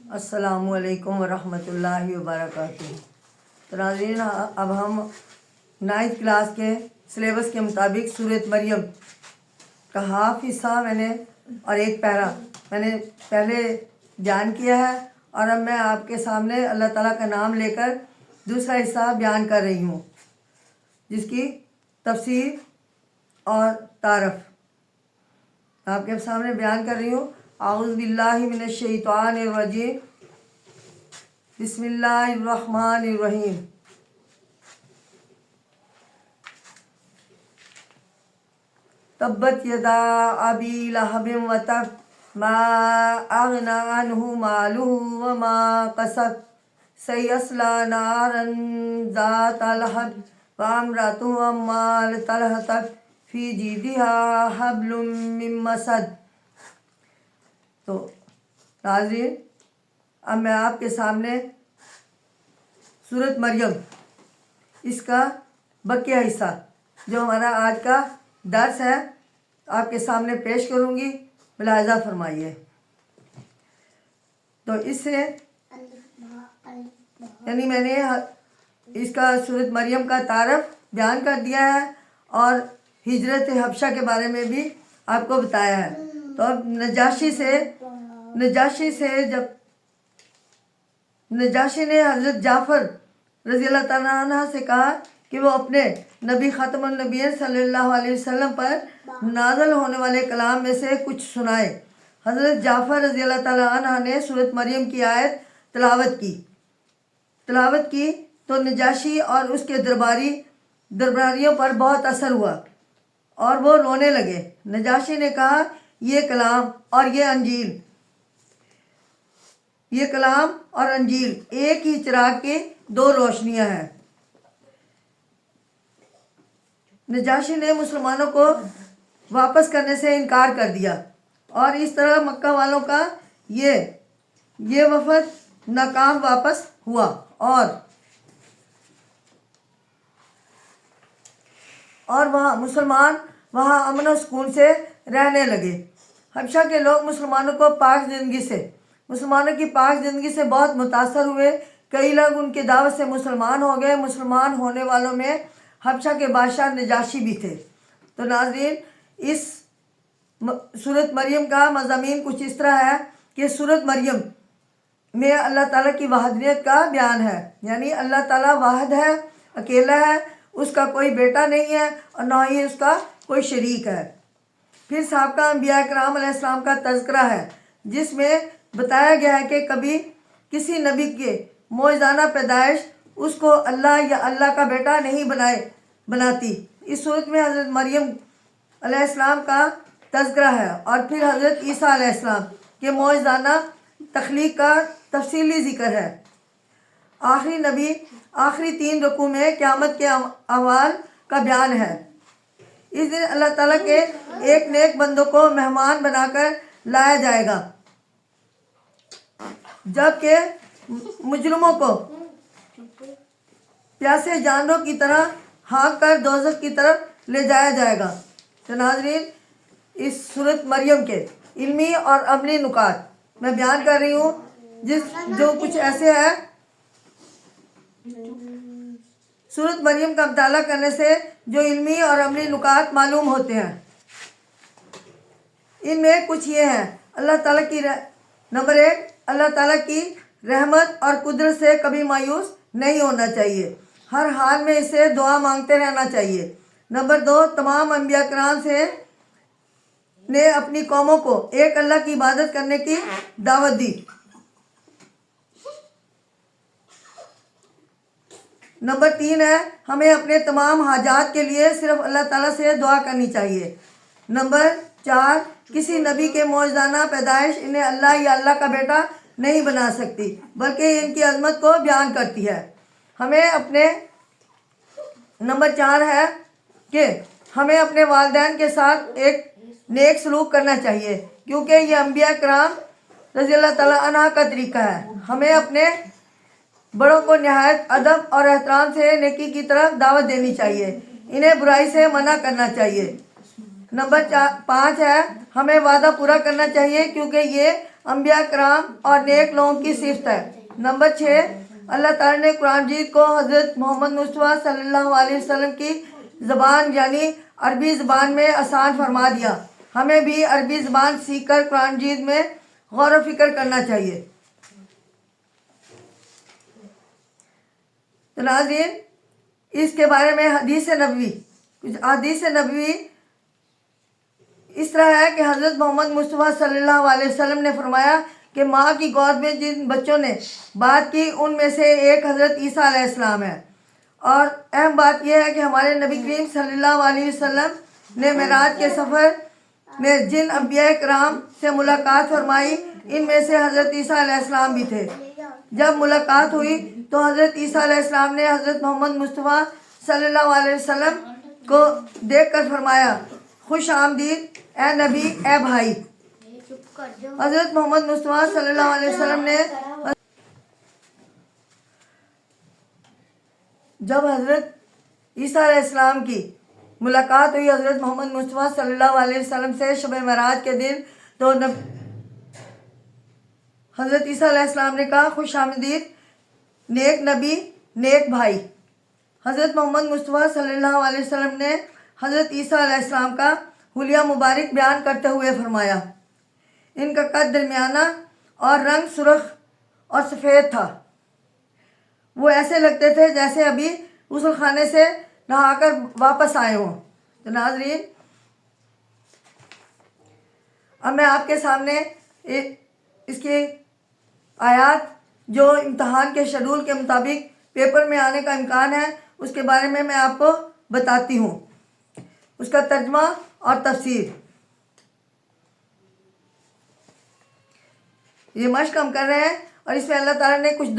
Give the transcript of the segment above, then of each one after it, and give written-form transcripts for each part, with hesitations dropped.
السلام علیکم ورحمۃ اللہ وبرکاتہ۔ تو ناظرین، اب ہم 9th کلاس کے سلیبس کے مطابق سورۃ مریم کا ہاف حصہ میں نے اور ایک پیرا میں نے پہلے بیان کیا ہے، اور اب میں آپ کے سامنے اللہ تعالیٰ کا نام لے کر دوسرا حصہ بیان کر رہی ہوں، جس کی تفسیر اور تعارف آپ کے سامنے بیان کر رہی ہوں۔ اعوذ باللہ من الشیطان الرجیم، بسم اللہ الرحمن الرحیم۔ تبت یدا ابی لہب وتب ما اغنی عنہ مالہ وما کسب سیصلی نارا ذات لہب وامرأتہ حمالۃ الحطب فی جیدہا حبل من مسد۔ تو ناظرین، اب میں آپ کے سامنے سورۃ مریم اس کا بقیہ حصہ جو ہمارا آج کا درس ہے آپ کے سامنے پیش کروں گی، ملاحظہ فرمائیے۔ تو اس سے یعنی میں نے اس کا سورۃ مریم کا تعارف بیان کر دیا ہے اور ہجرت حبشہ کے بارے میں بھی آپ کو بتایا ہے۔ تو اب نجاشی نے حضرت جعفر رضی اللہ تعالیٰ عنہ سے کہا کہ وہ اپنے نبی خاتم النبیین صلی اللہ علیہ وسلم پر نازل ہونے والے کلام میں سے کچھ سنائے۔ حضرت جعفر رضی اللہ تعالیٰ عنہ نے سورۃ مریم کی آیت تلاوت کی تو نجاشی اور اس کے درباریوں پر بہت اثر ہوا اور وہ رونے لگے۔ نجاشی نے کہا، یہ کلام اور انجیل ایک ہی چراغ کی دو روشنیاں ہیں۔ نجاشی نے مسلمانوں کو واپس کرنے سے انکار کر دیا، اور اس طرح مکہ والوں کا یہ وفد ناکام واپس ہوا اور مسلمان وہاں امن و سکون سے رہنے لگے۔ حبشہ کے لوگ مسلمانوں کی پاک زندگی سے بہت متاثر ہوئے۔ کئی لوگ ان کی دعوت سے مسلمان ہو گئے۔ مسلمان ہونے والوں میں حبشہ کے بادشاہ نجاشی بھی تھے۔ تو ناظرین، اس سورۃ مریم کا مضامین کچھ اس طرح ہے کہ سورۃ مریم میں اللہ تعالیٰ کی وحدانیت کا بیان ہے، یعنی اللہ تعالیٰ واحد ہے، اکیلا ہے، اس کا کوئی بیٹا نہیں ہے اور نہ ہی اس کا کوئی شریک ہے۔ پھر سابقہ انبیاء کرام علیہ السلام کا تذکرہ ہے، جس میں بتایا گیا ہے کہ کبھی کسی نبی کے معجزانہ پیدائش اس کو اللہ یا اللہ کا بیٹا نہیں بناتی۔ اس صورت میں حضرت مریم علیہ السلام کا تذکرہ ہے، اور پھر حضرت عیسیٰ علیہ السلام کے معجزانہ تخلیق کا تفصیلی ذکر ہے۔ آخری 3 رکوع میں قیامت کے احوال کا بیان ہے۔ اس دن اللہ تعالیٰ کے ایک نیک بندوں کو مہمان بنا کر لایا جائے گا، جبکہ مجرموں کو پیاسے جانوروں کی طرح ہانک کر دوزخ کی طرف لے جایا جائے گا۔ تو ناظرین، اس سورۃ مریم کے علمی اور عملی نکات میں بیان کر رہی ہوں، جو کچھ ایسے ہے۔ سورۃ مریم کا مطالعہ کرنے سے جو علمی اور عملی نکات معلوم ہوتے ہیں، ان میں کچھ یہ ہیں۔ نمبر 1، اللہ تعالیٰ کی رحمت اور قدرت سے کبھی مایوس نہیں ہونا چاہیے، ہر حال میں اس سے دعا مانگتے رہنا چاہیے۔ نمبر 2، تمام انبیاء کرام نے اپنی قوموں کو ایک اللہ کی عبادت کرنے کی دعوت دی۔ نمبر 3 ہے، ہمیں اپنے تمام حاجات کے لیے صرف اللہ تعالیٰ سے دعا کرنی چاہیے۔ نمبر 4، کسی نبی کے معجزانہ پیدائش انہیں اللہ یا اللہ کا بیٹا نہیں بنا سکتی، بلکہ ان کی عظمت کو بیان کرتی ہے۔ نمبر 4 ہے کہ ہمیں اپنے والدین کے ساتھ ایک نیک سلوک کرنا چاہیے، کیونکہ یہ انبیاء کرام رضی اللہ تعالیٰ عنہ کا طریقہ ہے۔ ہمیں اپنے بڑوں کو نہایت ادب اور احترام سے نیکی کی طرف دعوت دینی چاہیے، انہیں برائی سے منع کرنا چاہیے۔ نمبر 5 ہے، ہمیں وعدہ پورا کرنا چاہیے، کیونکہ یہ انبیاء کرام اور نیک لوگوں کی صفت ہے۔ نمبر 6، اللہ تعالیٰ نے قرآن مجید کو حضرت محمد مصطفیٰ صلی اللہ علیہ وسلم کی زبان یعنی عربی زبان میں آسان فرما دیا۔ ہمیں بھی عربی زبان سیکھ کر قرآن مجید میں غور و فکر کرنا چاہیے۔ تو ناظرین، اس کے بارے میں حدیث نبوی اس طرح ہے کہ حضرت محمد مصطفیٰ صلی اللہ علیہ وسلم نے فرمایا کہ ماں کی گود میں جن بچوں نے بات کی ان میں سے ایک حضرت عیسیٰ علیہ السلام ہے۔ اور اہم بات یہ ہے کہ ہمارے نبی کریم صلی اللہ علیہ وسلم نے معراج کے سفر میں جن انبیاء کرام سے ملاقات فرمائی ان میں سے حضرت عیسیٰ علیہ السلام بھی تھے۔ جب ملاقات ہوئی تو حضرت عیسیٰ علیہ السلام نے حضرت محمد مصطفیٰ صلی اللہ علیہ وسلم کو دیکھ کر فرمایا، خوش آمدید اے نبی، اے بھائی۔ حضرت محمد مصطفیٰ صلی اللہ علیہ وسلم نے جب حضرت عیسیٰ علیہ السلام کی ملاقات ہوئی حضرت محمد مصطفیٰ صلی اللہ علیہ وسلم سے شب معراج کے دن، تو حضرت عیسیٰ علیہ السلام نے کہا، خوش آمدید نیک نبی، نیک بھائی۔ حضرت محمد مصطفیٰ صلی اللہ علیہ وسلم نے حضرت عیسیٰ علیہ السلام کا حلیہ مبارک بیان کرتے ہوئے فرمایا، ان کا قد درمیانہ اور رنگ سرخ اور سفید تھا۔ وہ ایسے لگتے تھے جیسے ابھی غسل خانے سے نہا کر واپس آئے ہوں۔ تو ناظرین، اب میں آپ کے سامنے اس کی آیات جو امتحان کے شیڈول کے مطابق پیپر میں آنے کا امکان ہے اس کے بارے میں آپ کو بتاتی ہوں، اس کا ترجمہ اور تفسیر۔ یہ مشق ہم کر رہے ہیں اور اس میں اللہ تعالیٰ نے کچھ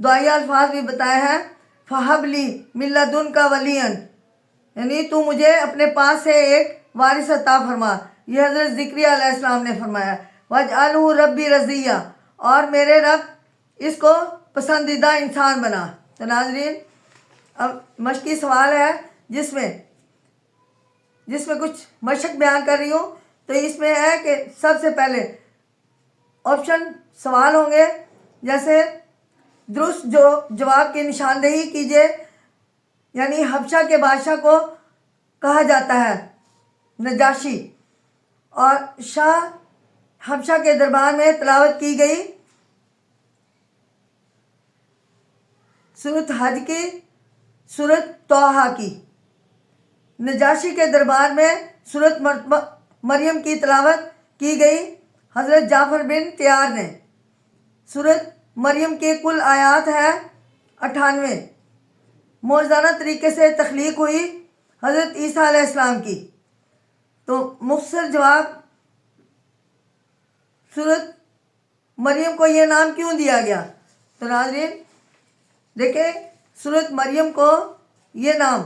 دعائیہ الفاظ بھی بتائے ہیں۔ فَحَبْ لِي مِن لَدُنْكَ وَلِيًّا، یعنی تو مجھے اپنے پاس سے ایک وارث عطا فرما، یہ حضرت زکریا علیہ السلام نے فرمایا۔ وَاجْعَلْهُ رَبِّي رَضِيًّا، اور میرے رب اس کو پسندیدہ انسان بنا۔ تو ناظرین، اب مشقی سوال ہے جس میں کچھ مشق بیان کر رہی ہوں۔ تو اس میں ہے کہ سب سے پہلے آپشن سوال ہوں گے، جیسے درست جواب کی نشاندہی کیجیے، یعنی حبشہ کے بادشاہ کو کہا جاتا ہے نجاشی، اور شاہ حبشہ کے دربار میں تلاوت کی گئی سورۃ حج کی، سورۃ طٰہٰ کی۔ نجاشی کے دربار میں سورۃ مریم کی تلاوت کی گئی حضرت جعفر بن طیار نے۔ سورۃ مریم کی کل آیات ہے 98۔ موزانہ طریقے سے تخلیق ہوئی حضرت عیسیٰ علیہ السلام کی۔ تو مختصر جواب، سورۃ مریم کو یہ نام کیوں دیا گیا؟ تو ناظرین دیکھیں، سورۃ مریم کو یہ نام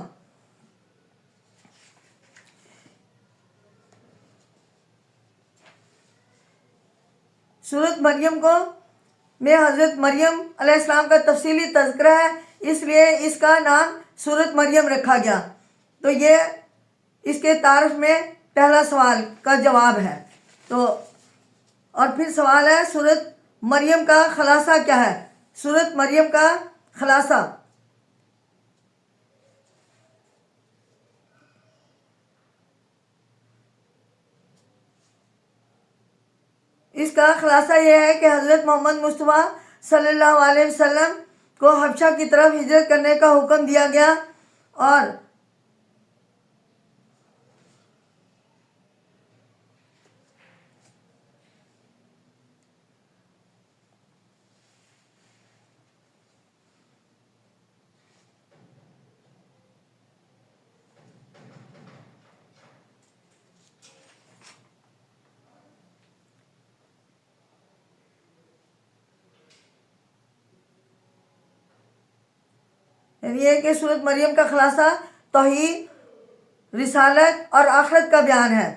سورۃ مریم کو میں حضرت مریم علیہ السلام کا تفصیلی تذکرہ ہے، اس لیے اس کا نام سورۃ مریم رکھا گیا۔ تو یہ اس کے تعارف میں پہلا سوال کا جواب ہے۔ تو اور پھر سوال ہے سورۃ مریم کا خلاصہ کیا ہے؟ سورۃ مریم کا خلاصہ اس کا خلاصہ یہ ہے کہ حضرت محمد مصطفیٰ صلی اللہ علیہ وسلم کو حبشہ کی طرف ہجرت کرنے کا حکم دیا گیا، اور یعنی یہ کہ سورۃ مریم کا خلاصہ توحید، رسالت اور آخرت کا بیان ہے۔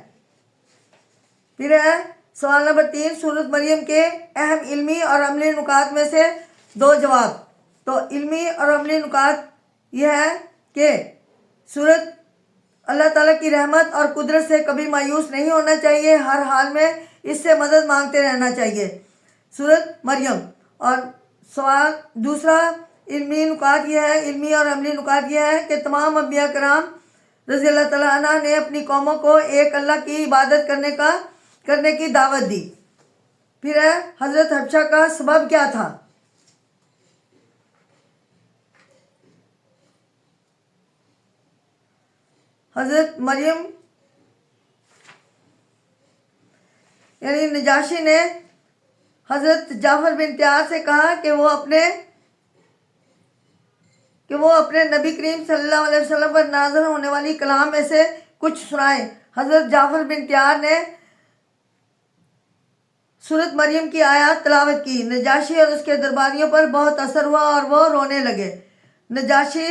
پھر ہے سوال نمبر 3، سورۃ مریم کے اہم علمی اور عملی نکات میں سے 2 جواب۔ تو علمی اور عملی نکات یہ ہے کہ سورت اللہ تعالیٰ کی رحمت اور قدرت سے کبھی مایوس نہیں ہونا چاہیے، ہر حال میں اس سے مدد مانگتے رہنا چاہیے۔ سورۃ مریم۔ اور سوال دوسرا علمی نکات یہ ہے، علمی اور عملی نکات یہ ہے کہ تمام انبیاء کرام رضی اللہ تعالیٰ عنہ نے اپنی قوموں کو ایک اللہ کی عبادت کرنے کی دعوت دی۔ پھر ہے حضرت حبشہ کا سبب کیا تھا؟ حضرت مریم یعنی نجاشی نے حضرت جعفر بن طیار سے کہا کہ وہ اپنے نبی کریم صلی اللہ علیہ وسلم پر نازل ہونے والی کلام میں سے کچھ سنائیں۔ حضرت جعفر بن طیار نے سورۃ مریم کی آیات تلاوت کی۔ نجاشی اور اس کے درباریوں پر بہت اثر ہوا اور وہ رونے لگے۔ نجاشی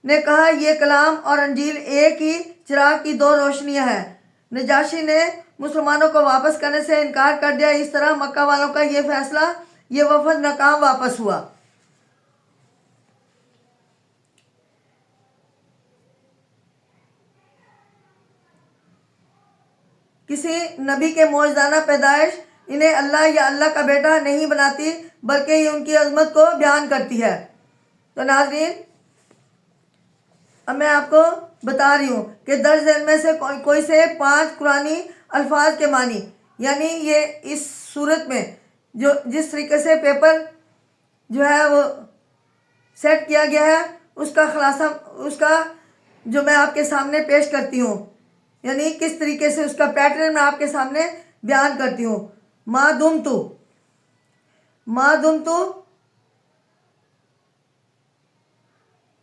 نے کہا یہ کلام اور انجیل ایک ہی چراغ کی دو روشنیاں ہیں۔ نجاشی نے مسلمانوں کو واپس کرنے سے انکار کر دیا۔ اس طرح مکہ والوں کا یہ فیصلہ، یہ وفد ناکام واپس ہوا۔ کسی نبی کے معجزانہ پیدائش انہیں اللہ یا اللہ کا بیٹا نہیں بناتی، بلکہ یہ ان کی عظمت کو بیان کرتی ہے۔ تو ناظرین، اب میں آپ کو بتا رہی ہوں کہ درج ذیل میں سے کوئی سے 5 قرآنی الفاظ کے معنی، یعنی یہ اس صورت میں جس طریقے سے پیپر جو ہے وہ سیٹ کیا گیا ہے، اس کا خلاصہ، اس کا جو میں آپ کے سامنے پیش کرتی ہوں، یعنی کس طریقے سے اس کا پیٹرن میں آپ کے سامنے بیان کرتی ہوں۔ ما دمتو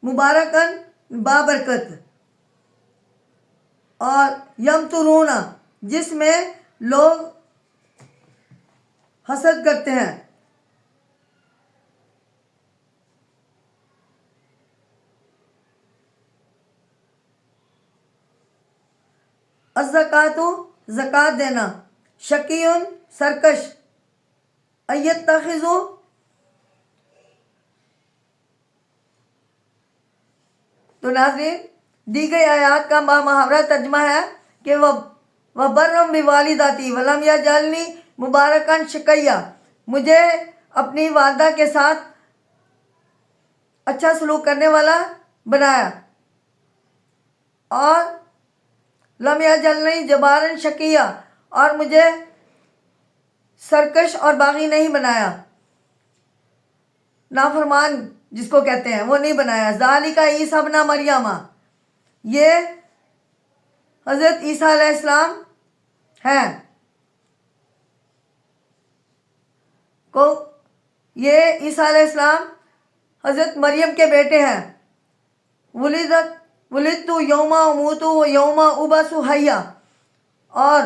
مبارکن بابرکت، اور یمترونا جس میں لوگ حسد کرتے ہیں۔ الزکاتو زکوٰۃ دینا، شقیٌ سرکش، ایتخذو تو ناظرین، دی گئی آیات کا محاورہ ترجمہ ہے کہ وہ برم بوالدتی ولم یجعلنی مبارکن شقیّا، مجھے اپنی والدہ کے ساتھ اچھا سلوک کرنے والا بنایا، اور لم یجعلنی جبارن شقیّا، اور مجھے سرکش اور باغی نہیں بنایا، نافرمان جس کو کہتے ہیں وہ نہیں بنایا۔ ذالک عیسیٰ ابن مریم، یہ حضرت عیسیٰ علیہ السلام ہیں، یہ عیسیٰ علیہ السلام حضرت مریم کے بیٹے ہیں۔ ولدت یوم اموت و یوم ابعث حیا، اور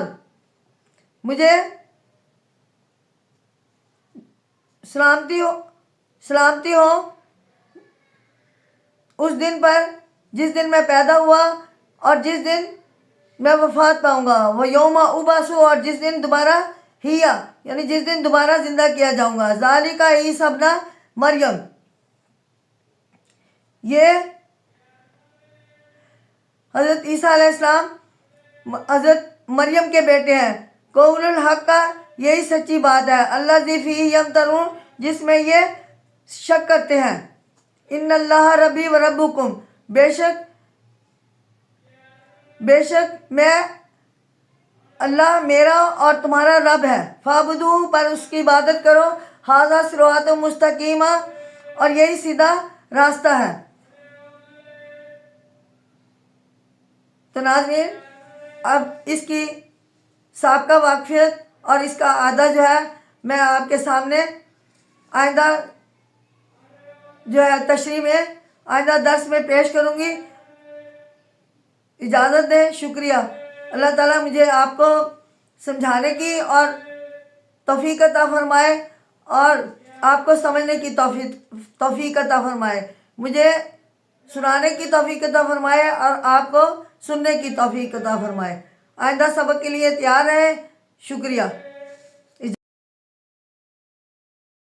مجھے سلامتی ہو اس دن پر جس دن میں پیدا ہوا اور جس دن میں وفات پاؤں گا، وہ یوم ابعث، اور جس دن دوبارہ ہیا یعنی جس دن دوبارہ زندہ کیا جاؤں گا۔ ذالک عیسیٰ ابن مریم، یہ حضرت عیسیٰ علیہ السلام حضرت مریم کے بیٹے ہیں۔ قول الحق کا یہی سچی بات ہے، الذی فیہ یمترون جس میں یہ شک کرتے ہیں۔ ان اللہ ربی و ربکم، بے شک میں اللہ میرا اور تمہارا رب ہے، فاعبدوہ پر اس کی عبادت کرو، ھذا صراط مستقیم، اور یہی سیدھا راستہ ہے۔ تو ناظرین، اب اس کی سابقہ واقفیت اور اس کا اعادہ جو ہے میں آپ کے سامنے آئندہ جو ہے تشریح میں آئندہ درس میں پیش کروں گی۔ اجازت دیں، شکریہ۔ اللہ تعالیٰ مجھے آپ کو سمجھانے کی اور توفیق عطا فرمائے، اور آپ کو سمجھنے کی توفیق عطا فرمائے، مجھے سنانے کی توفیق عطا فرمائے اور آپ کو سننے کی توفیق عطا فرمائے۔ آئندہ سبق کے لیے تیار رہیں۔ شکریہ۔